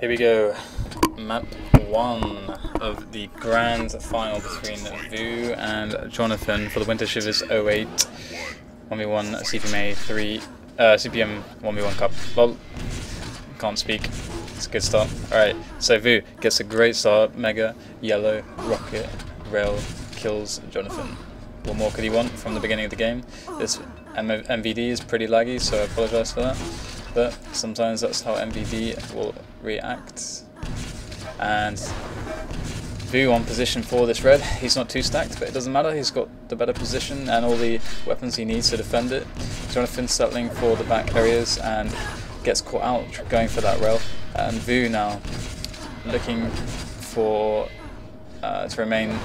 Here we go, map 1 of the grand final between Vo and Jon4thaN for the Winter Shivers 08 1v1 CPMA 3 CPM 1v1 Cup. Lol, can't speak. It's a good start. Alright, so Vo gets a great start. Mega, yellow, rocket, rail, kills Jon4thaN. What more could he want from the beginning of the game? This MVD is pretty laggy, so I apologise for that. But sometimes that's how MVD will react. And Vo on position for this red. He's not too stacked, but it doesn't matter. He's got the better position and all the weapons he needs to defend it. Jon4thaN settling for the back areas and gets caught out going for that rail. And Vo now looking for to remain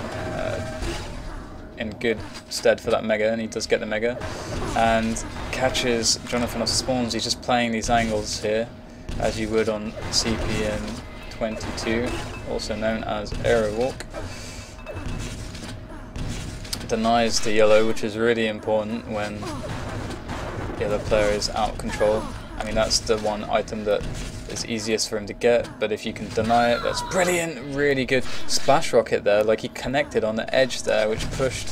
in good stead for that mega, and he does get the mega and catches Jon4thaN off spawns. He's just playing these angles here as you would on CPM22, also known as Aero Walk. Denies the yellow, which is really important when the other player is out of control. I mean, that's the one item that is easiest for him to get, but if you can deny it, that's brilliant. Really good splash rocket there, like he connected on the edge there, which pushed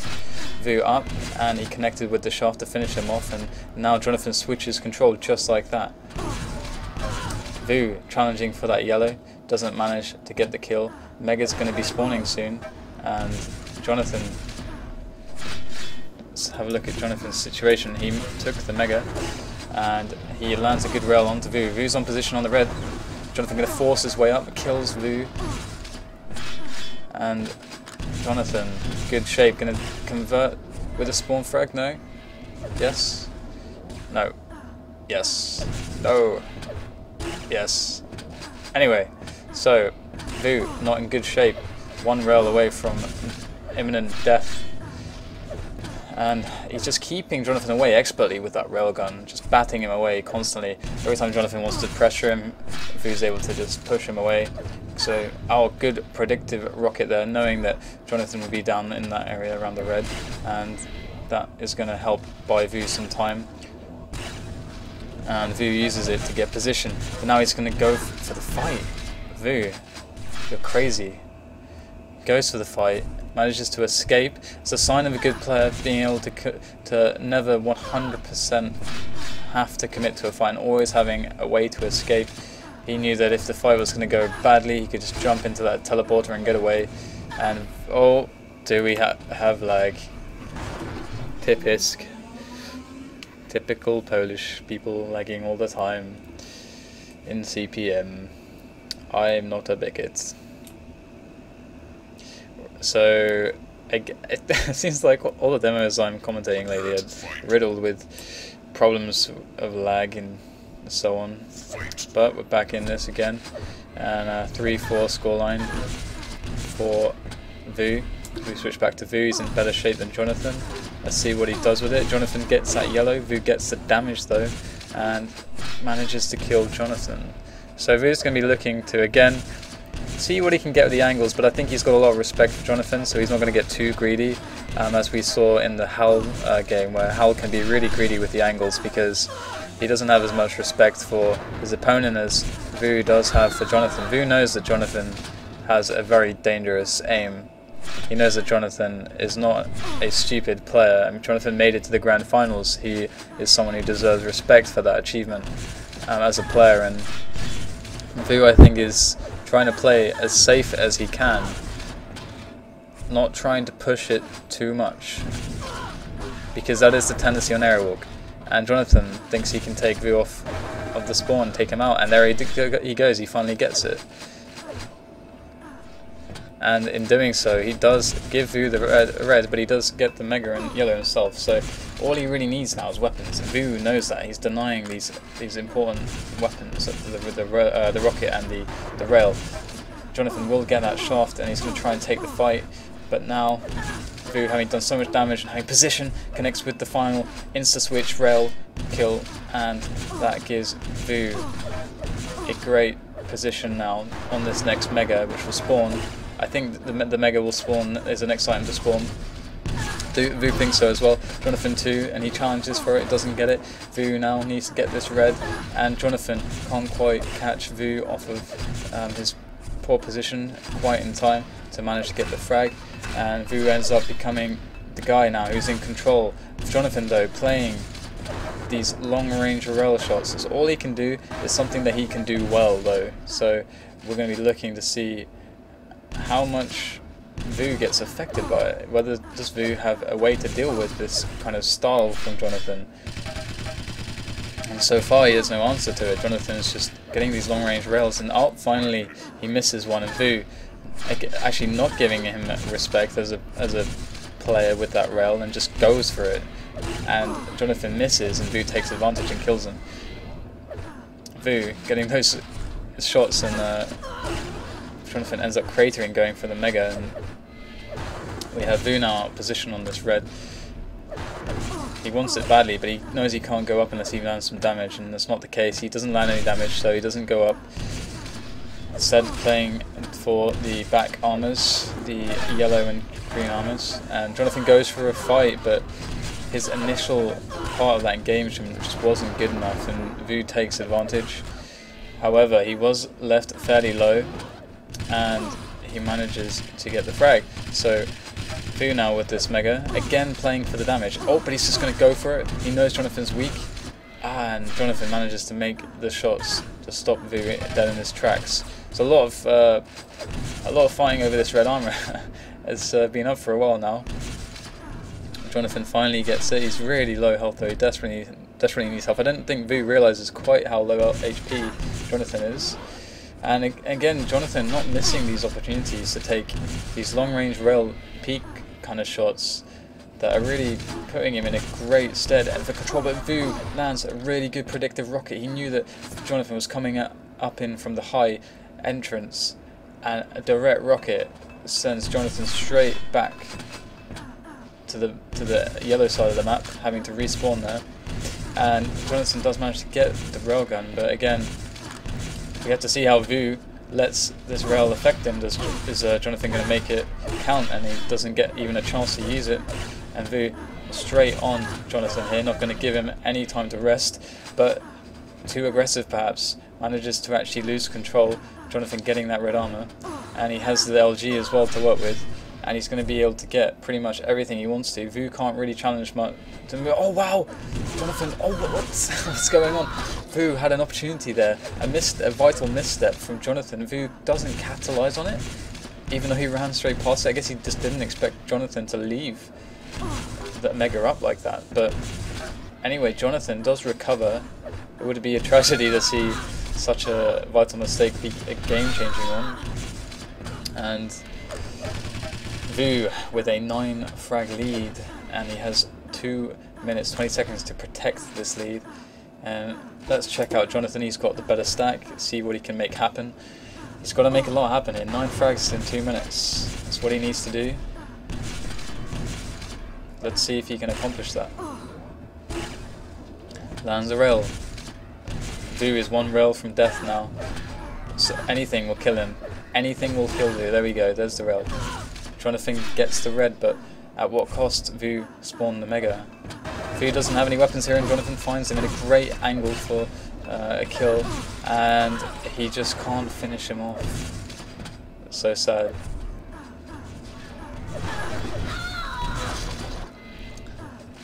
Vo up, and he connected with the shaft to finish him off, and now Jon4thaN switches control just like that. Vo challenging for that yellow, doesn't manage to get the kill. Mega's going to be spawning soon, and Jon4thaN, let's have a look at Jon4thaN's situation. He took the mega and he lands a good rail onto Vo. Vo's on position on the red. Jon4thaN going to force his way up, kills Vo. And Jon4thaN, good shape, going to convert with a spawn frag. No? Yes? No. Yes. No. Yes. Anyway, so Vo not in good shape. One rail away from imminent death. And he's just keeping Jon4thaN away expertly with that railgun, just batting him away constantly. Every time Jon4thaN wants to pressure him, Vo's able to just push him away. So our good predictive rocket there, knowing that Jon4thaN will be down in that area around the red, and that is going to help buy Vo some time. And Vo uses it to get position, but now he's going to go for the fight. Vo, you're crazy. Goes for the fight, manages to escape. It's a sign of a good player, being able to never 100% have to commit to a fight and always having a way to escape. He knew that if the fight was going to go badly, he could just jump into that teleporter and get away. And oh, do we have lag? Typisk. Typical Polish people lagging all the time in CPM. I'm not a bigot. So it seems like all the demos I'm commentating lately are riddled with problems of lag and so on. But we're back in this again, and a 3-4 scoreline for Vo. We switch back to Vo. He's in better shape than Jon4thaN. Let's see what he does with it. Jon4thaN gets that yellow. Vo gets the damage though, and manages to kill Jon4thaN. So Vo's going to be looking to again see what he can get with the angles, but I think he's got a lot of respect for Jon4thaN, so he's not going to get too greedy, as we saw in the Hal game, where Hal can be really greedy with the angles because he doesn't have as much respect for his opponent as Vo does have for Jon4thaN. Vo knows that Jon4thaN has a very dangerous aim. He knows that Jon4thaN is not a stupid player. I mean, Jon4thaN made it to the grand finals. He is someone who deserves respect for that achievement as a player, and Vo, I think, is trying to play as safe as he can, not trying to push it too much, because that is the tendency on Aero Walk. And Jon4thaN thinks he can take Vo off of the spawn, take him out, and there he goes, he finally gets it. And in doing so, he does give Vo the red, but he does get the mega and yellow himself. So all he really needs now is weapons. And Vo knows that. He's denying these important weapons, the rocket and the rail. Jon4thaN will get that shaft, and he's going to try and take the fight. But now, Vo, having done so much damage and having position, connects with the final insta-switch rail kill, and that gives Vo a great position now on this next mega, which will spawn. I think the mega will spawn, is the next item to spawn. Vo thinks so as well. Jon4thaN too, and he challenges for it, doesn't get it. Vo now needs to get this red, and Jon4thaN can't quite catch Vo off of his poor position quite in time to manage to get the frag, and Vo ends up becoming the guy now who's in control. Jon4thaN though playing these long range rail shots, so all he can do is something that he can do well though, so we're going to be looking to see how much Vo gets affected by it. Whether does Vo have a way to deal with this kind of style from Jon4thaN? And so far he has no answer to it. Jon4thaN is just getting these long range rails, and finally he misses one, and Vo actually not giving him respect as a player with that rail and just goes for it. And Jon4thaN misses, and Vo takes advantage and kills him. Vo getting those shots, and Jon4thaN ends up cratering, going for the mega, and we have Vo now out of position on this red. He wants it badly, but he knows he can't go up unless he lands some damage, and that's not the case. He doesn't land any damage, so he doesn't go up. Instead playing for the back armors, the yellow and green armors, and Jon4thaN goes for a fight, but his initial part of that engagement just wasn't good enough, and Vo takes advantage. However, he was left fairly low, and he manages to get the frag. So Vo now with this mega, again playing for the damage. Oh, but he's just going to go for it. He knows Jon4thaN's weak, and Jon4thaN manages to make the shots to stop Vo dead in his tracks. So a lot of fighting over this red armor has been up for a while now. Jon4thaN finally gets it. He's really low health though. He desperately needs help. I don't think Vo realizes quite how low HP Jon4thaN is. And again, Jon4thaN not missing these opportunities to take these long range rail peak kind of shots that are really putting him in a great stead and for control. But Vo lands a really good predictive rocket. He knew that Jon4thaN was coming up in from the high entrance, and a direct rocket sends Jon4thaN straight back to the yellow side of the map, having to respawn there. And Jon4thaN does manage to get the railgun, but again, we have to see how Vo lets this rail affect him. Is Jon4thaN going to make it count? And he doesn't get even a chance to use it. And Vo straight on Jon4thaN here, not going to give him any time to rest, but too aggressive perhaps, manages to actually lose control. Jon4thaN getting that red armor, and he has the LG as well to work with, and he's going to be able to get pretty much everything he wants to. Vo can't really challenge much. Oh wow! Jon4thaN, oh what's going on? Vo had an opportunity there, a vital misstep from Jon4thaN. Vo doesn't capitalize on it, even though he ran straight past it. I guess he just didn't expect Jon4thaN to leave that mega up like that. But anyway, Jon4thaN does recover. It would be a tragedy to see such a vital mistake be a game-changing one. And Vo with a 9 frag lead, and he has 2 minutes 20 seconds to protect this lead. And let's check out Jon4thaN. He's got the better stack, see what he can make happen. He's got to make a lot happen here. 9 frags in 2 minutes. That's what he needs to do. Let's see if he can accomplish that. Lands a rail. Vo is 1 rail from death now. So anything will kill him. Anything will kill Vo. There we go, there's the rail. Jon4thaN gets the red, but at what cost? Vo spawned the mega. Vo doesn't have any weapons here, and Jon4thaN finds him in a great angle for a kill, and he just can't finish him off. It's so sad.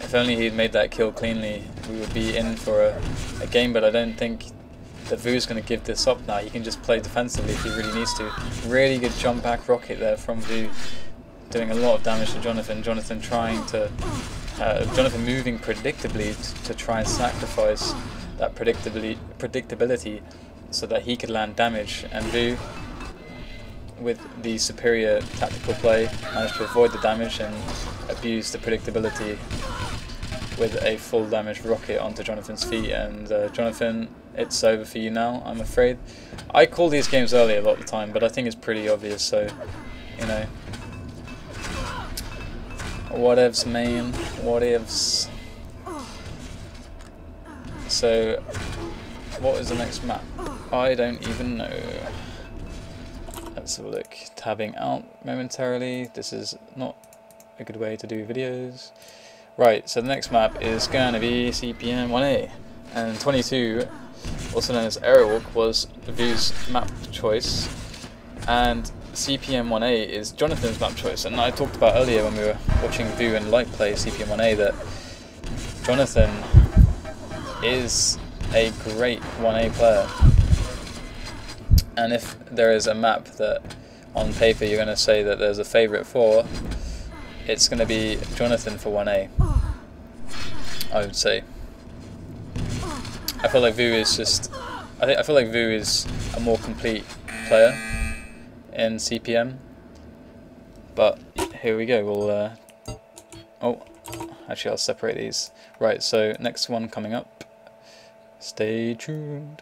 If only he'd made that kill cleanly, we would be in for a game, but I don't think that Vo's going to give this up now. He can just play defensively if he really needs to. Really good jump back rocket there from Vo, doing a lot of damage to Jon4thaN. Jon4thaN trying to, Jon4thaN moving predictably to try and sacrifice that predictability so that he could land damage, and Vo, with the superior tactical play, managed to avoid the damage and abuse the predictability with a full damage rocket onto Jon4thaN's feet. And Jon4thaN, it's over for you now, I'm afraid. I call these games early a lot of the time, but I think it's pretty obvious, so, you know. Whatevs, man, whatevs. So, what is the next map? I don't even know. Let's have a look. Tabbing out momentarily. This is not a good way to do videos. Right, so the next map is going to be CPM1A, and 22, also known as Airwalk, was Vo's map choice, and CPM1A is Jonathan's map choice. And I talked about earlier when we were watching Vo and Light play CPM1A that Jonathan is a great 1A player, and if there is a map that on paper you're going to say that there's a favourite for, it's going to be Jonathan for 1A, I would say. I feel like Vo is just, I feel like Vo is a more complete player in CPM, but here we go. We'll oh, actually I'll separate these. Right, so next one coming up, stay tuned.